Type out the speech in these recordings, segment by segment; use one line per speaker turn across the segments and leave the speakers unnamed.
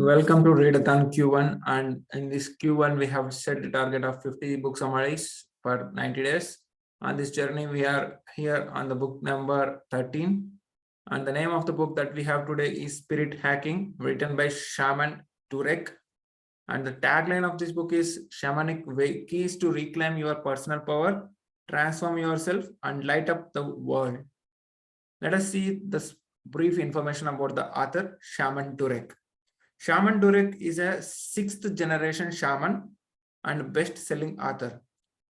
Welcome to Readathon Q1, and in this Q1 we have set the target of 50 book summaries for 90 days. On this journey we are here on the book number 13, and the name of the book that we have today is Spirit Hacking, written by Shaman Turek. And the tagline of this book is Shamanic Keys to Reclaim Your Personal Power, Transform Yourself, and Light Up the World. Let us see this brief information about the author, Shaman Turek. Shaman Durek is a sixth generation shaman and best-selling author.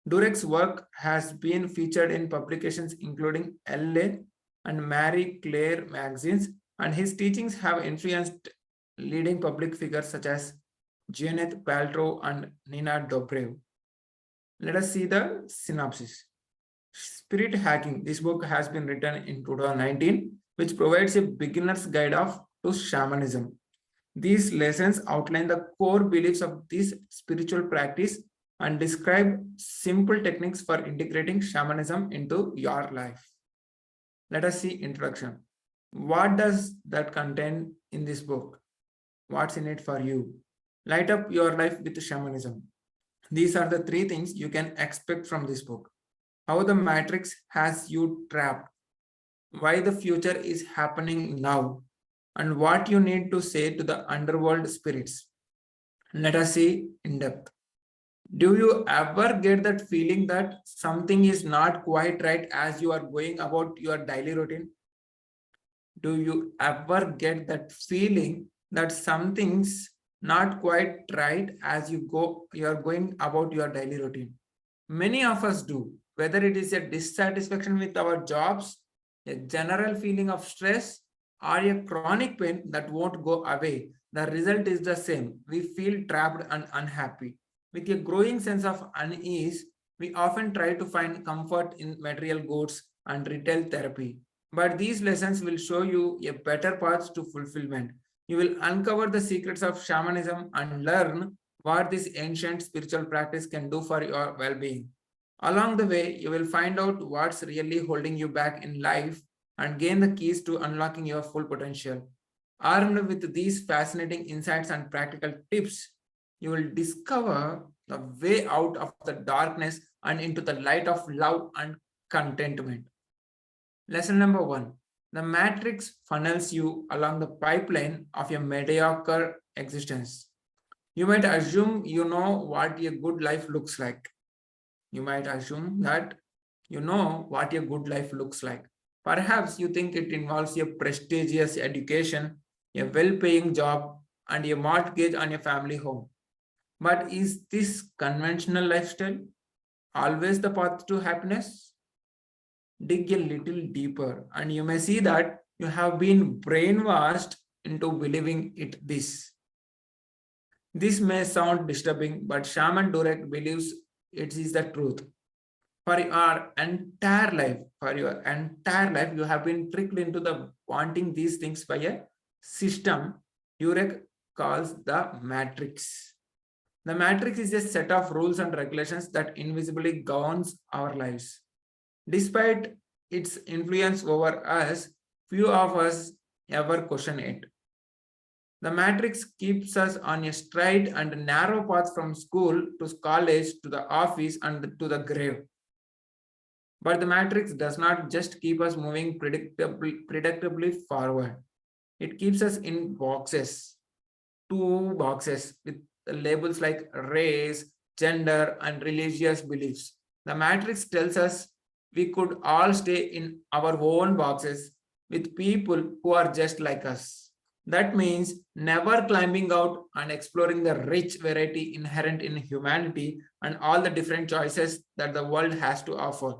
Durek's work has been featured in publications including LA and Marie Claire magazines, and his teachings have influenced leading public figures such as Gwyneth Paltrow and Nina Dobrev. Let us see the synopsis. Spirit Hacking. This book has been written in 2019, which provides a beginner's guide to shamanism. These lessons outline the core beliefs of this spiritual practice and describe simple techniques for integrating shamanism into your life. Let us see introduction. What does that contain in this book? What's in it for you? Light up your life with shamanism. These are the three things you can expect from this book. How the matrix has you trapped. Why the future is happening now. And what you need to say to the underworld spirits. Let us see in depth. Do you ever get that feeling that something is not quite right as you are going about your daily routine? Do you ever get that feeling that something's not quite right as you are going about your daily routine? Many of us do, whether it is a dissatisfaction with our jobs, a general feeling of stress, or a chronic pain that won't go away. The result is the same. We feel trapped and unhappy. With a growing sense of unease, we often try to find comfort in material goods and retail therapy. But these lessons will show you a better path to fulfillment. You will uncover the secrets of shamanism and learn what this ancient spiritual practice can do for your well-being. Along the way, you will find out what's really holding you back in life and gain the keys to unlocking your full potential. Armed with these fascinating insights and practical tips, you will discover the way out of the darkness and into the light of love and contentment. Lesson number 1. The matrix funnels you along the pipeline of your mediocre existence. You might assume you know what a good life looks like. You might assume that you know what a good life looks like. Perhaps you think it involves a prestigious education, a well-paying job, and a mortgage on a family home. But is this conventional lifestyle always the path to happiness? Dig a little deeper, and you may see that you have been brainwashed into believing it this. This may sound disturbing, but Shaman Durek believes it is the truth. For your entire life, you have been tricked into the wanting these things by a system Durek calls the matrix. The matrix is a set of rules and regulations that invisibly governs our lives. Despite its influence over us, few of us ever question it. The matrix keeps us on a straight and narrow path from school to college to the office and to the grave. But the matrix does not just keep us moving predictably forward. It keeps us in boxes, 2 boxes with labels like race, gender, and religious beliefs. The matrix tells us we could all stay in our own boxes with people who are just like us. That means never climbing out and exploring the rich variety inherent in humanity and all the different choices that the world has to offer.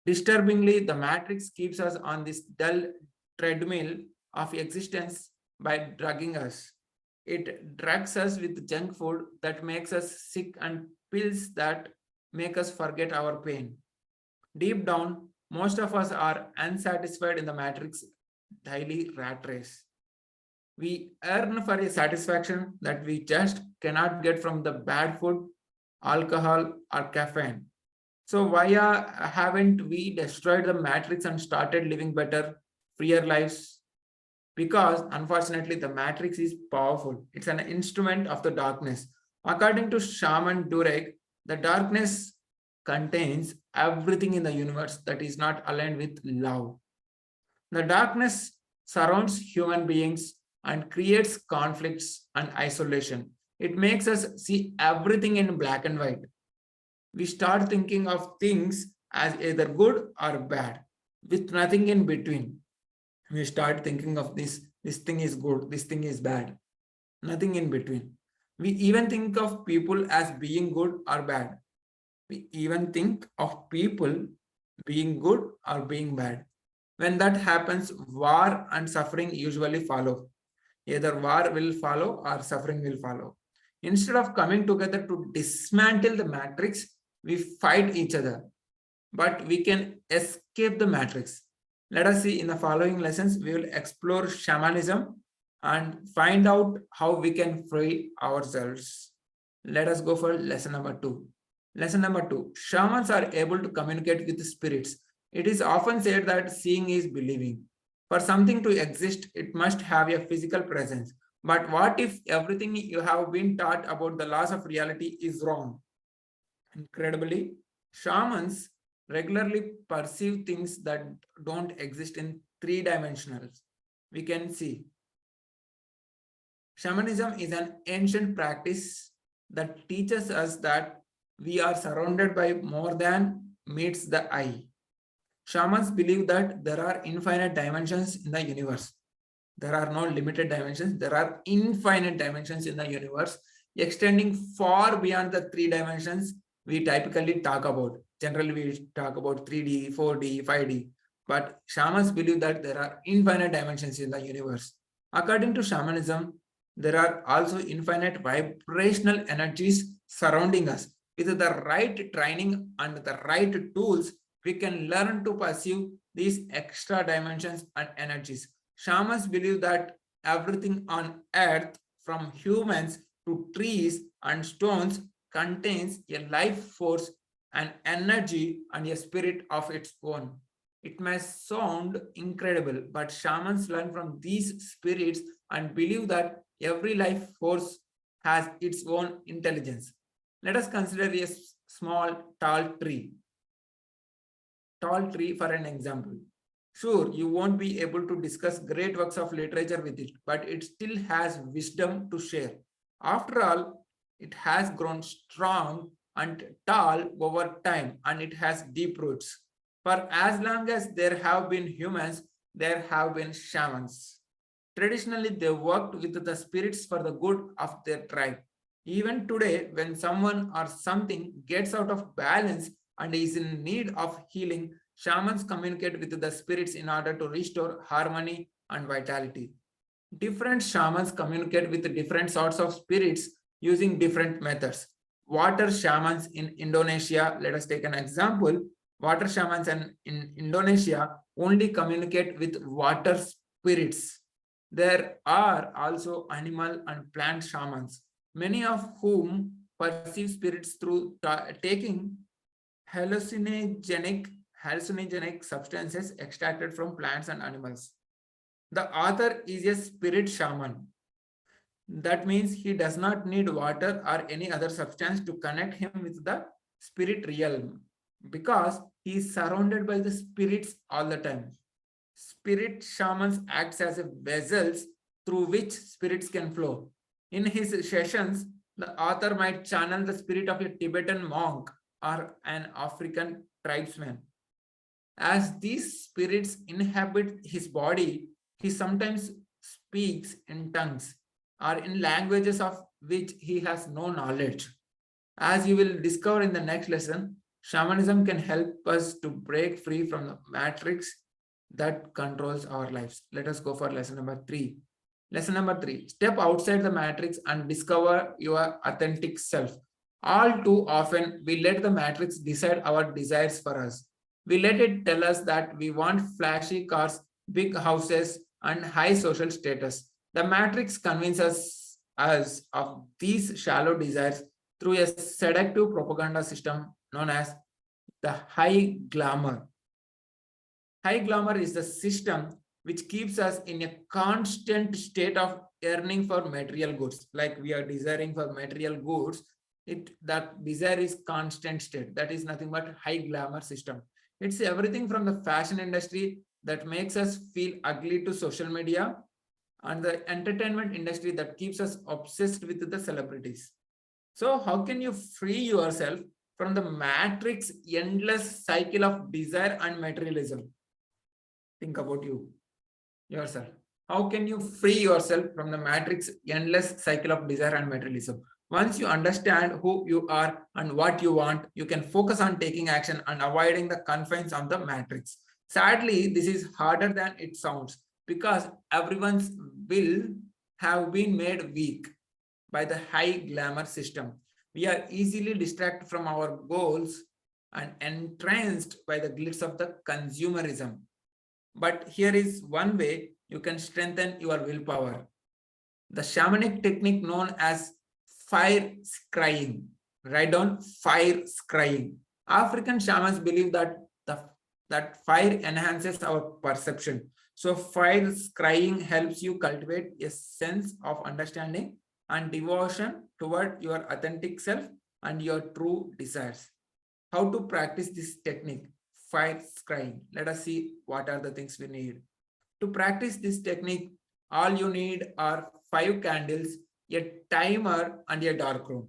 Disturbingly, the matrix keeps us on this dull treadmill of existence by drugging us. It drugs us with junk food that makes us sick and pills that make us forget our pain. Deep down, most of us are unsatisfied in the matrix daily rat race. We earn for a satisfaction that we just cannot get from the bad food, alcohol, or caffeine. So why haven't we destroyed the matrix and started living better, freer lives? because unfortunately the matrix is powerful. It's an instrument of the darkness. According to Shaman Durek, the darkness contains everything in the universe that is not aligned with love. The darkness surrounds human beings and creates conflicts and isolation. It makes us see everything in black and white. We start thinking of things as either good or bad, with nothing in between. We start thinking of this thing is good, this thing is bad, nothing in between. We even think of people as being good or bad. We even think of people being good or being bad. When that happens, war and suffering usually follow. Either war will follow or suffering will follow. Instead of coming together to dismantle the matrix, we fight each other. But we can escape the matrix. Let us see in the following lessons, we will explore shamanism and find out how we can free ourselves. Let us go for lesson number 2. Lesson number 2, shamans are able to communicate with spirits. It is often said that seeing is believing. For something to exist, it must have a physical presence. But what if everything you have been taught about the laws of reality is wrong? Incredibly, shamans regularly perceive things that don't exist in 3 dimensionals. We can see shamanism is an ancient practice that teaches us that we are surrounded by more than meets the eye. Shamans believe that there are infinite dimensions in the universe. There are no limited dimensions. There are infinite dimensions in the universe, extending far beyond the 3 dimensions we typically talk about. Generally, we talk about 3D, 4D, 5D. But shamans believe that there are infinite dimensions in the universe. According to shamanism, there are also infinite vibrational energies surrounding us. With the right training and the right tools, we can learn to perceive these extra dimensions and energies. Shamans believe that everything on earth, from humans to trees and stones, contains a life force, an energy, and a spirit of its own. It may sound incredible, but shamans learn from these spirits and believe that every life force has its own intelligence. Let us consider a small, tall tree. Tall tree for an example. Sure, you won't be able to discuss great works of literature with it, but it still has wisdom to share. After all, it has grown strong and tall over time, and it has deep roots. For as long as there have been humans, there have been shamans. Traditionally, they worked with the spirits for the good of their tribe. Even today, when someone or something gets out of balance and is in need of healing, shamans communicate with the spirits in order to restore harmony and vitality. Different shamans communicate with different sorts of spirits using different methods. Water shamans in Indonesia, let us take an example. Water shamans in Indonesia only communicate with water spirits. There are also animal and plant shamans, many of whom perceive spirits through taking hallucinogenic substances extracted from plants and animals. The author is a spirit shaman. That means he does not need water or any other substance to connect him with the spirit realm because he is surrounded by the spirits all the time. Spirit shamans acts as vessels through which spirits can flow. In his sessions, the author might channel the spirit of a Tibetan monk or an African tribesman. As these spirits inhabit his body, he sometimes speaks in tongues or in languages of which he has no knowledge. As you will discover in the next lesson, shamanism can help us to break free from the matrix that controls our lives. Let us go for lesson number 3. Lesson number 3, step outside the matrix and discover your authentic self. All too often, we let the matrix decide our desires for us. We let it tell us that we want flashy cars, big houses, and high social status. The matrix convinces us of these shallow desires through a seductive propaganda system known as the high glamour. High glamour is the system which keeps us in a constant state of yearning for material goods. Like we are desiring for material goods, that desire is constant state. That is nothing but high glamour system. It's everything from the fashion industry that makes us feel ugly to social media, and the entertainment industry that keeps us obsessed with the celebrities. So how can you free yourself from the matrix endless cycle of desire and materialism? Think about yourself. How can you free yourself from the matrix endless cycle of desire and materialism? Once you understand who you are and what you want, you can focus on taking action and avoiding the confines of the matrix. Sadly, this is harder than it sounds because everyone's will have been made weak by the high glamour system. We are easily distracted from our goals and entranced by the glitz of the consumerism. But here is one way you can strengthen your willpower. The shamanic technique known as fire scrying. Write down fire scrying. African shamans believe that fire enhances our perception. So fire scrying helps you cultivate a sense of understanding and devotion toward your authentic self and your true desires. How to practice this technique? Fire scrying. Let us see what are the things we need. To practice this technique, all you need are 5 candles, a timer, and a dark room.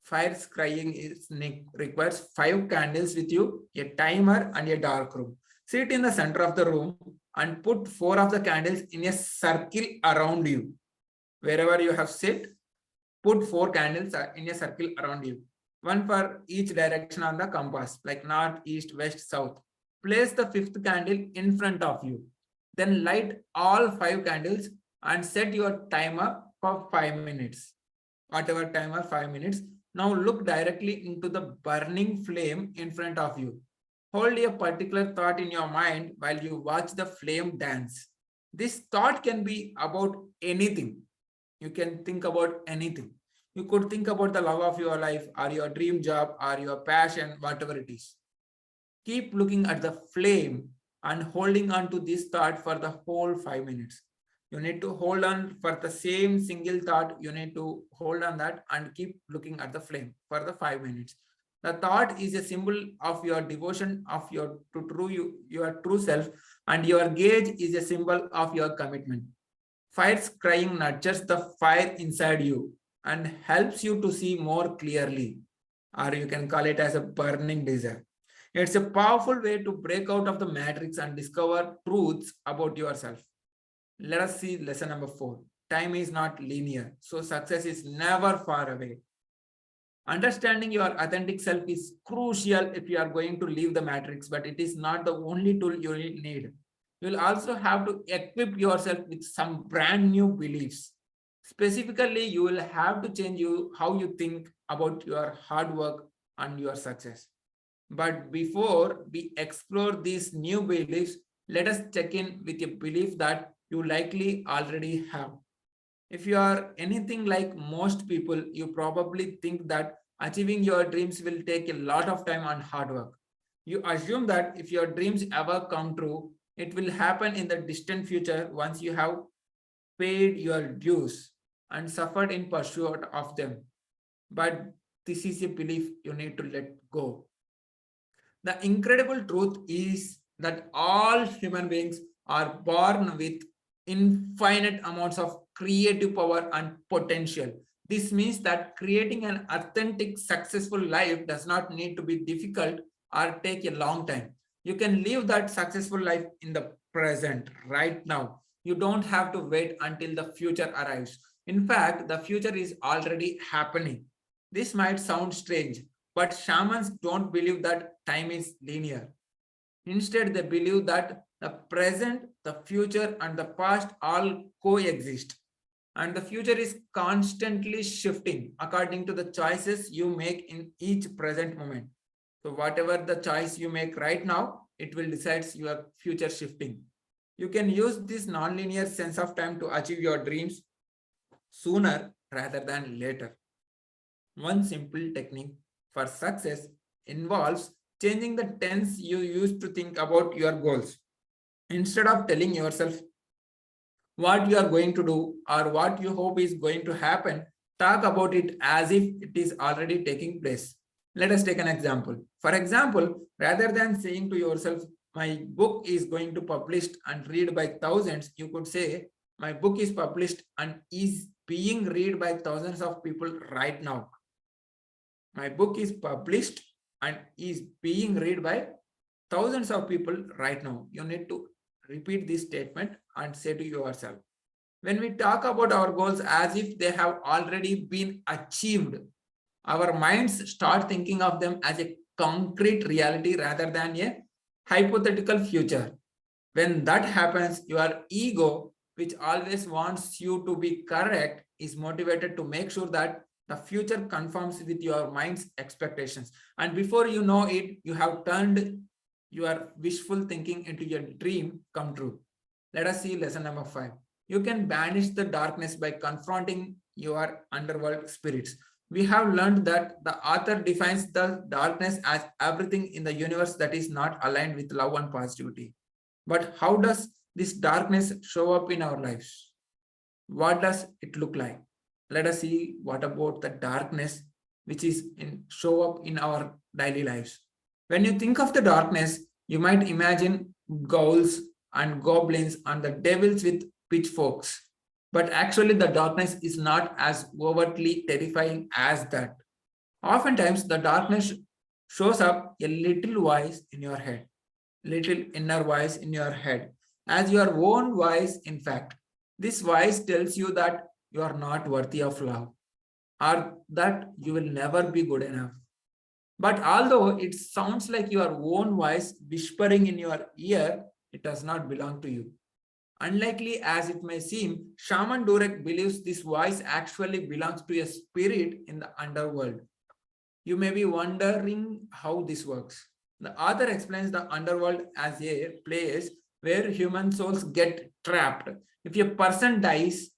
Fire scrying requires 5 candles with you, a timer, and a dark room. Sit in the center of the room and put 4 of the candles in a circle around you. Wherever you have sit, put 4 candles in a circle around you. One for each direction on the compass, like north, east, west, south. Place the 5th candle in front of you. Then light all 5 candles and set your timer for 5 minutes. Whatever timer, 5 minutes. Now look directly into the burning flame in front of you. Hold a particular thought in your mind while you watch the flame dance. This thought can be about anything. You can think about anything. You could think about the love of your life or your dream job or your passion, whatever it is. Keep looking at the flame and holding on to this thought for the whole 5 minutes. You need to hold on for the same single thought. You need to hold on that and keep looking at the flame for the 5 minutes. The thought is a symbol of your devotion of your true self, and your gaze is a symbol of your commitment. Fire scrying nurtures the fire inside you and helps you to see more clearly, or you can call it as a burning desire. It's a powerful way to break out of the matrix and discover truths about yourself. Let us see lesson number 4. Time is not linear, so success is never far away. Understanding your authentic self is crucial if you are going to leave the matrix, but it is not the only tool you need. You'll also have to equip yourself with some brand new beliefs. Specifically, you will have to change how you think about your hard work and your success. But before we explore these new beliefs, let us check in with a belief that you likely already have. If you are anything like most people, you probably think that achieving your dreams will take a lot of time and hard work. You assume that if your dreams ever come true, it will happen in the distant future once you have paid your dues and suffered in pursuit of them. But this is a belief you need to let go. The incredible truth is that all human beings are born with infinite amounts of creative power and potential. This means that creating an authentic, successful life does not need to be difficult or take a long time. You can live that successful life in the present, right now. You don't have to wait until the future arrives. In fact, the future is already happening. This might sound strange, but shamans don't believe that time is linear. Instead, they believe that the present, the future, and the past all coexist. And the future is constantly shifting according to the choices you make in each present moment. So whatever the choice you make right now, it will decide your future shifting. You can use this non-linear sense of time to achieve your dreams sooner rather than later. One simple technique for success involves changing the tense you use to think about your goals. Instead of telling yourself what you are going to do or what you hope is going to happen, talk about it as if it is already taking place. Let us take an example. For example, rather than saying to yourself, my book is going to published and read by thousands, you could say, my book is published and is being read by thousands of people right now. My book is published and is being read by thousands of people right now. You need to repeat this statement and say to yourself. When we talk about our goals as if they have already been achieved, our minds start thinking of them as a concrete reality rather than a hypothetical future. When that happens, your ego, which always wants you to be correct, is motivated to make sure that the future conforms with your mind's expectations. And before you know it, you have turned your wishful thinking into your dream come true. Let us see lesson number 5. You can banish the darkness by confronting your underworld spirits. We have learned that the author defines the darkness as everything in the universe that is not aligned with love and positivity. But how does this darkness show up in our lives? What does it look like? Let us see what about the darkness which is show up in our daily lives. When you think of the darkness, you might imagine ghouls and goblins and the devils with pitchforks. But actually, the darkness is not as overtly terrifying as that. Oftentimes, the darkness shows up a little voice in your head, little inner voice in your head, as your own voice, in fact. This voice tells you that you are not worthy of love or that you will never be good enough. But although it sounds like your own voice whispering in your ear, it does not belong to you. Unlikely as it may seem, Shaman Durek believes this voice actually belongs to a spirit in the underworld. You may be wondering how this works. The author explains the underworld as a place where human souls get trapped. If a person dies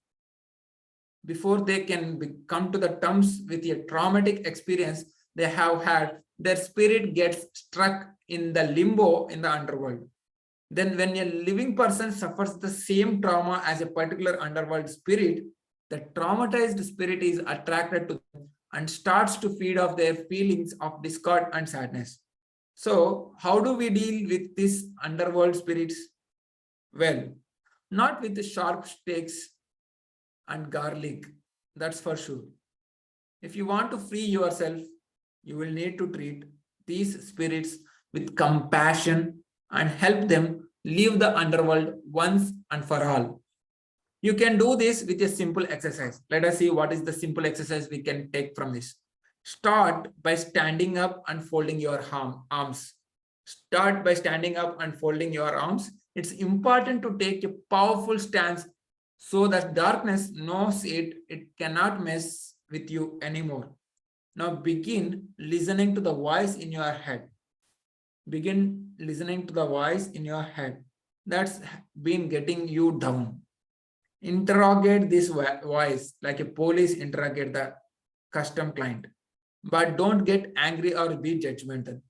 before they can come to the terms with a traumatic experience they have had, their spirit gets stuck in the limbo in the underworld. Then when a living person suffers the same trauma as a particular underworld spirit, the traumatized spirit is attracted to them and starts to feed off their feelings of discord and sadness. So how do we deal with these underworld spirits? Well, not with the sharp stakes and garlic, that's for sure. If you want to free yourself, you will need to treat these spirits with compassion and help them leave the underworld once and for all. You can do this with a simple exercise. Let us see what is the simple exercise we can take from this. Start by standing up and folding your arms. Start by standing up and folding your arms. It's important to take a powerful stance so that darkness knows it cannot mess with you anymore. Now begin listening to the voice in your head. Begin listening to the voice in your head that's been getting you down. Interrogate this voice like a police interrogate the custom client. But don't get angry or be judgmental.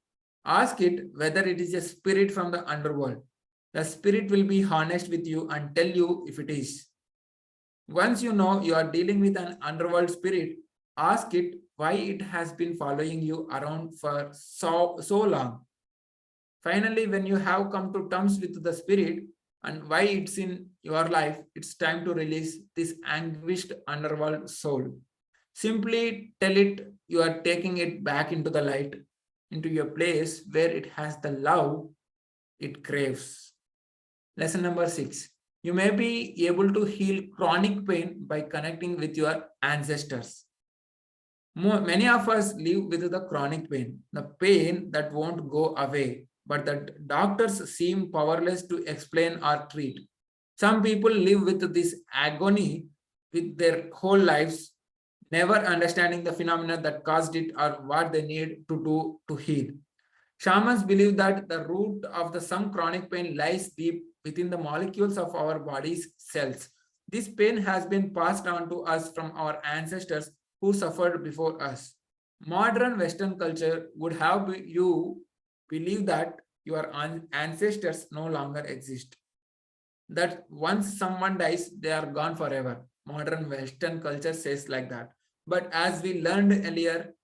Ask it whether it is a spirit from the underworld. The spirit will be honest with you and tell you if it is. Once you know you are dealing with an underworld spirit, ask it why it has been following you around for so long. Finally, when you have come to terms with the spirit and why it's in your life, it's time to release this anguished underworld soul. Simply tell it you are taking it back into the light, into your place where it has the love it craves. Lesson number 6. You may be able to heal chronic pain by connecting with your ancestors. Many of us live with the chronic pain, the pain that won't go away, but that doctors seem powerless to explain or treat. Some people live with this agony with their whole lives, never understanding the phenomena that caused it or what they need to do to heal. Shamans believe that the root of some chronic pain lies deep within the molecules of our body's cells. This pain has been passed on to us from our ancestors who suffered before us. Modern Western culture would have you believe that your ancestors no longer exist. that once someone dies, they are gone forever. Modern Western culture says like that. But as we learned earlier,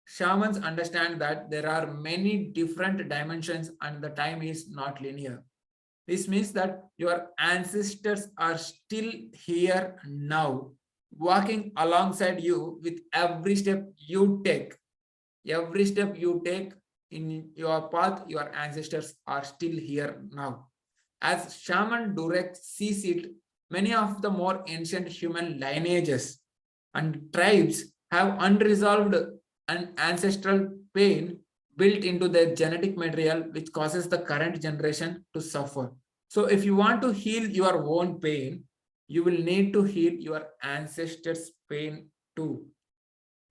shamans understand that there are many different dimensions and the time is not linear. This means that your ancestors are still here now, walking alongside you with every step you take. Every step you take in your path, your ancestors are still here now. As Shaman Durek sees it, many of the more ancient human lineages and tribes have unresolved and ancestral pain built into their genetic material, which causes the current generation to suffer. So, if you want to heal your own pain, you will need to heal your ancestors' pain too.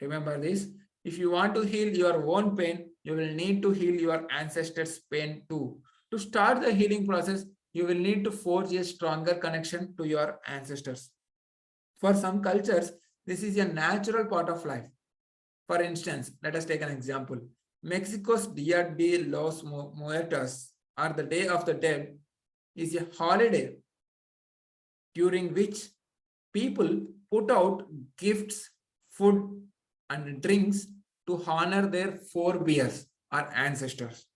Remember this. If you want to heal your own pain, you will need to heal your ancestors' pain too. To start the healing process, you will need to forge a stronger connection to your ancestors. For some cultures, this is a natural part of life. For instance, let us take an example. Mexico's Dia de los Muertos, or the Day of the Dead, is a holiday during which people put out gifts, food, and drinks to honor their forebears or ancestors.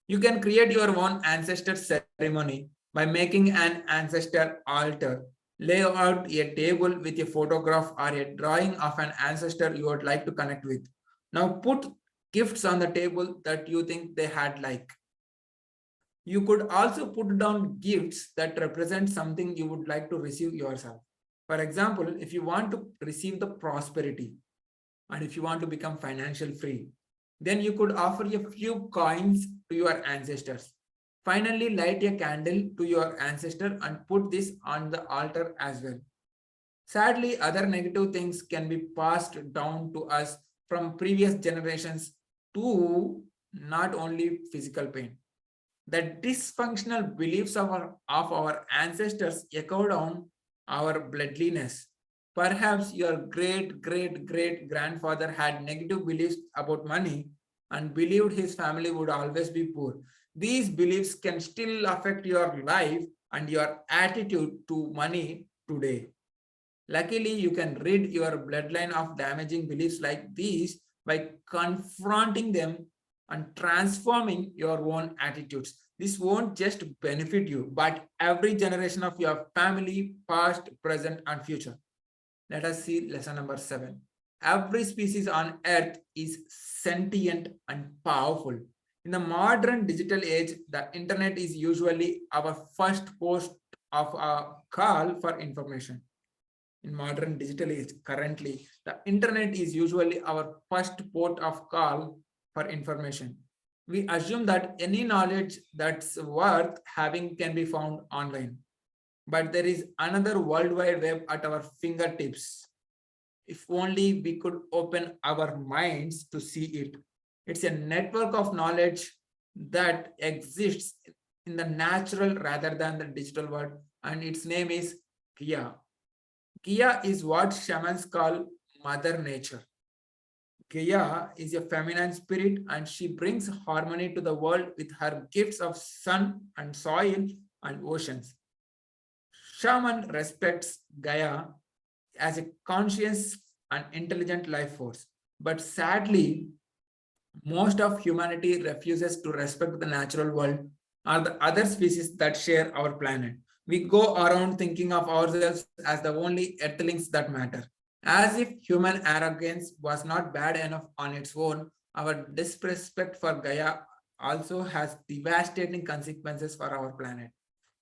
You can create your own ancestor ceremony by making an ancestor altar. Lay out a table with a photograph or a drawing of an ancestor you would like to connect with. Now put gifts on the table that you think they had like. You could also put down gifts that represent something you would like to receive yourself. For example, if you want to receive the prosperity and if you want to become financial free, then you could offer a few coins to your ancestors. Finally, light a candle to your ancestor and put this on the altar as well. Sadly, other negative things can be passed down to us from previous generations to not only physical pain. The dysfunctional beliefs of our ancestors echo down our bloodliness. Perhaps your great grandfather had negative beliefs about money and believed his family would always be poor. These beliefs can still affect your life and your attitude to money today. Luckily, you can rid your bloodline of damaging beliefs like these by confronting them and transforming your own attitudes. This won't just benefit you, but every generation of your family, past, present, and future. Let us see lesson number 7. Every species on earth is sentient and powerful. In the modern digital age, the internet is usually our first post of a call for information. In modern digital age, currently, the internet is usually our first port of call for information. We assume that any knowledge that's worth having can be found online. But there is another world wide web at our fingertips. If only we could open our minds to see it. It's a network of knowledge that exists in the natural rather than the digital world, and its name is Gaia. Gaia is what shamans call Mother Nature. Gaia is a feminine spirit and she brings harmony to the world with her gifts of sun and soil and oceans. Shaman respects Gaia as a conscious and intelligent life force. But sadly, most of humanity refuses to respect the natural world or the other species that share our planet. We go around thinking of ourselves as the only earthlings that matter. As if human arrogance was not bad enough on its own, our disrespect for Gaia also has devastating consequences for our planet.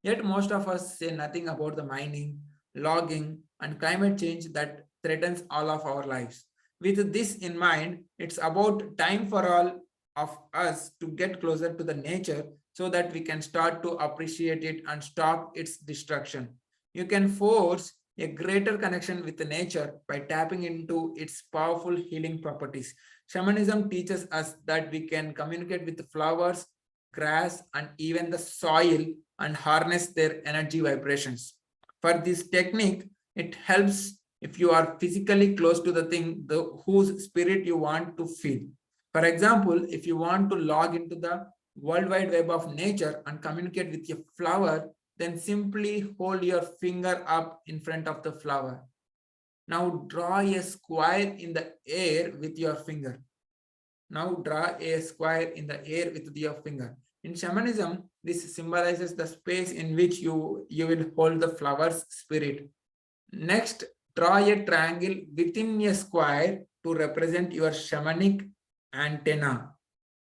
Yet most of us say nothing about the mining, logging, and climate change that threatens all of our lives. With this in mind, it's about time for all of us to get closer to the nature so that we can start to appreciate it and stop its destruction. You can force a greater connection with the nature by tapping into its powerful healing properties. Shamanism teaches us that we can communicate with the flowers, grass, and even the soil and harness their energy vibrations. For this technique, it helps if you are physically close to the thing whose spirit you want to feel. For example, if you want to log into the World Wide Web of nature and communicate with a flower, then simply hold your finger up in front of the flower. Now draw a square in the air with your finger. Now draw a square in the air with your finger. In shamanism, this symbolizes the space in which you will hold the flower's spirit. Next, draw a triangle within a square to represent your shamanic antenna,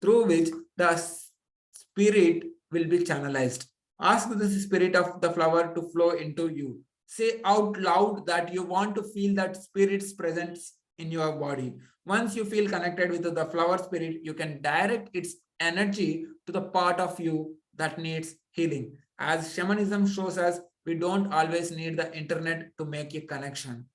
through which the spirit will be channelized. Ask the spirit of the flower to flow into you. Say out loud that you want to feel that spirit's presence in your body. Once you feel connected with the flower spirit, you can direct its energy to the part of you that needs healing. As shamanism shows us, we don't always need the internet to make a connection.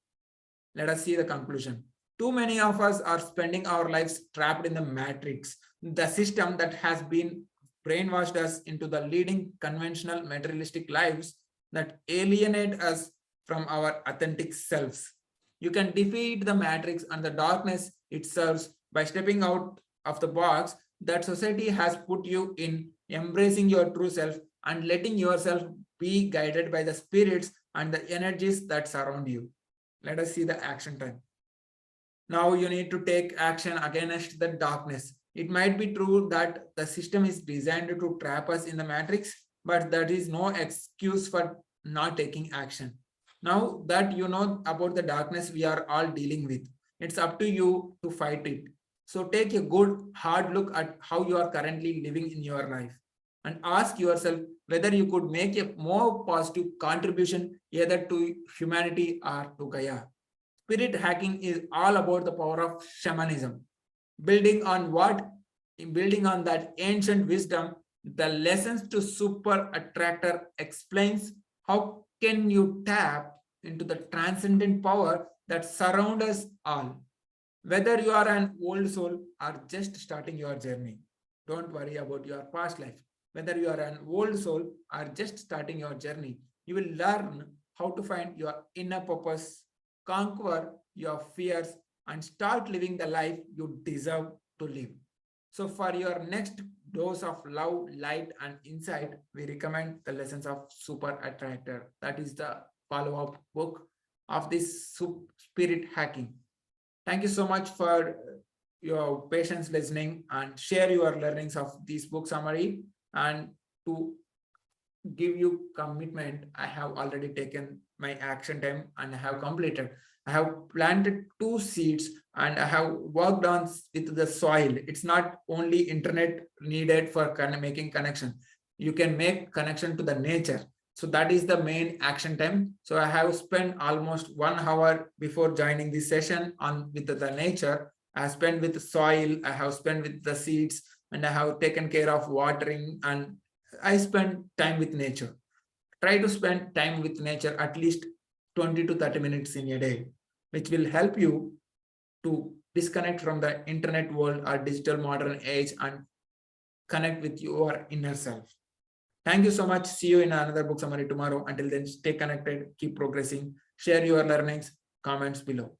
Let us see the conclusion. Too many of us are spending our lives trapped in the matrix, the system that has been brainwashed us into the leading conventional materialistic lives that alienate us from our authentic selves. You can defeat the matrix and the darkness it serves by stepping out of the box that society has put you in, embracing your true self and letting yourself be guided by the spirits and the energies that surround you. Let us see the action time. Now you need to take action against the darkness. It might be true that the system is designed to trap us in the matrix, but that is no excuse for not taking action. Now that you know about the darkness we are all dealing with, it's up to you to fight it. So take a good hard look at how you are currently living in your life and ask yourself whether you could make a more positive contribution either to humanity or to Gaia. Spirit hacking is all about the power of shamanism. Building on that ancient wisdom, the lessons to Super Attractor explains how can you tap into the transcendent power that surrounds us all. Whether you are an old soul or just starting your journey, don't worry about your past life. Whether you are an old soul or just starting your journey, you will learn how to find your inner purpose, conquer your fears, and start living the life you deserve to live. So for your next dose of love, light, and insight, we recommend the Lessons of Super Attractor. That is the follow-up book of this spirit hacking. Thank you so much for your patience listening and share your learnings of this book summary. And to give you commitment, I have already taken my action time and I have completed. I have planted 2 seeds and I have worked on with the soil. It's not only internet needed for making connection. You can make connection to the nature. So that is the main action time. So I have spent almost 1 hour before joining this session on with the nature. I have spent with the soil, I have spent with the seeds, and I have taken care of watering, and I spend time with nature. Try to spend time with nature at least 20 to 30 minutes in a day, which will help you to disconnect from the internet world or digital modern age and connect with your inner self. Thank you so much. See you in another book summary tomorrow. Until then, stay connected, keep progressing, share your learnings, comments below.